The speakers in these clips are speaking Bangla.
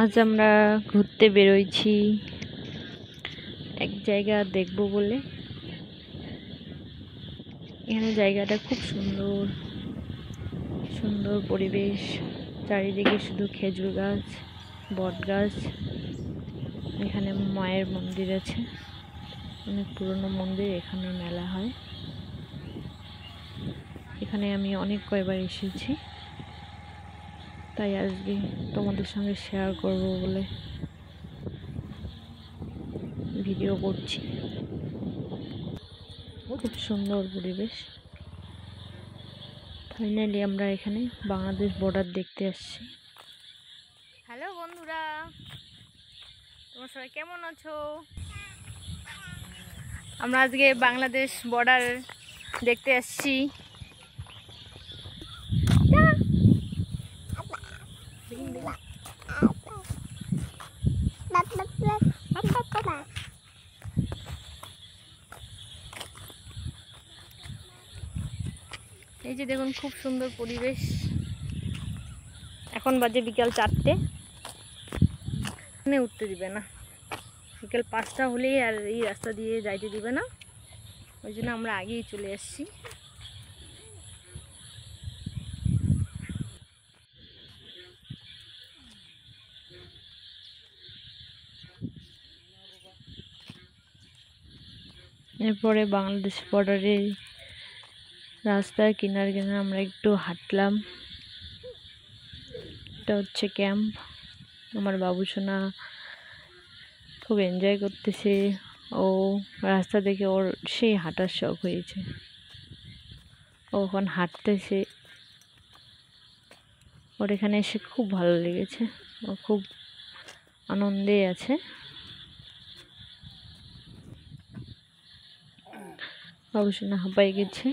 আজ আমরা ঘুরতে বেরোইছি এক জায়গা দেখব বলে। এখানে জায়গাটা খুব সুন্দর সুন্দর পরিবেশ, চারিদিকে শুধু খেজুর গাছ, বট গাছ। এখানে মায়ের মন্দির আছে, অনেক পুরনো মন্দির। এখানে মেলা হয়। এখানে আমি অনেক কয়বার এসেছি, তাই আজকে তোমাদের সঙ্গে শেয়ার করব বলে ভিডিও করছি। খুব সুন্দর পরিবেশ। ফাইনালি আমরা এখানে বাংলাদেশ বর্ডার দেখতে আসছি। হ্যালো বন্ধুরা, তোমরা সবাই কেমন আছো? আমরা আজকে বাংলাদেশ বর্ডার দেখতে আসছি। এই যে দেখুন, খুব সুন্দর পরিবেশ। এখন বাজে বিকাল 4টে। এখানে উঠতে দিবে না, বিকেল 5টা হলেই আর এই রাস্তা দিয়ে যাইতে দিবে না। ওই জন্য আমরা আগেই চলে আসছি। এরপরে বাংলাদেশ বর্ডারের রাস্তার কিনারে কিনারে আমরা একটু হাঁটলাম। এটা হচ্ছে ক্যাম্প। আমার বাবুসোনা খুব এনজয় করতেছে। ও রাস্তা দেখে ওর সেই হাঁটার শখ হয়েছে। ও এখন হাঁটতেছে। ওর এখানে এসে খুব ভালো লেগেছে। ও খুব আনন্দে আছে। বাবুসোনা হাঁপাই গেছে।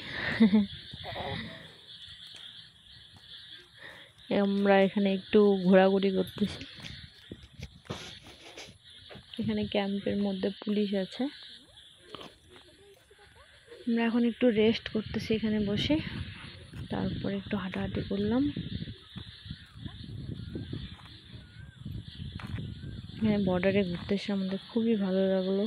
আমরা এখানে একটু ঘোরাঘুরি করতেছি। এখানে ক্যাম্পের মধ্যে পুলিশ আছে। আমরা এখন একটু রেস্ট করতেছি এখানে বসে। তারপরে একটু হাঁটাহাঁটি করলাম। এখানে বর্ডারে ঘুরতে এসে আমাদের খুবই ভালো লাগলো।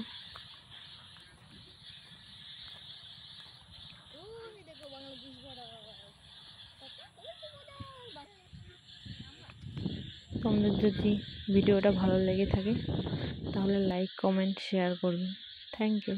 তোমাদের যদি ভিডিওটা ভালো লেগে থাকে তাহলে লাইক, কমেন্ট, শেয়ার করবেন। Thank you.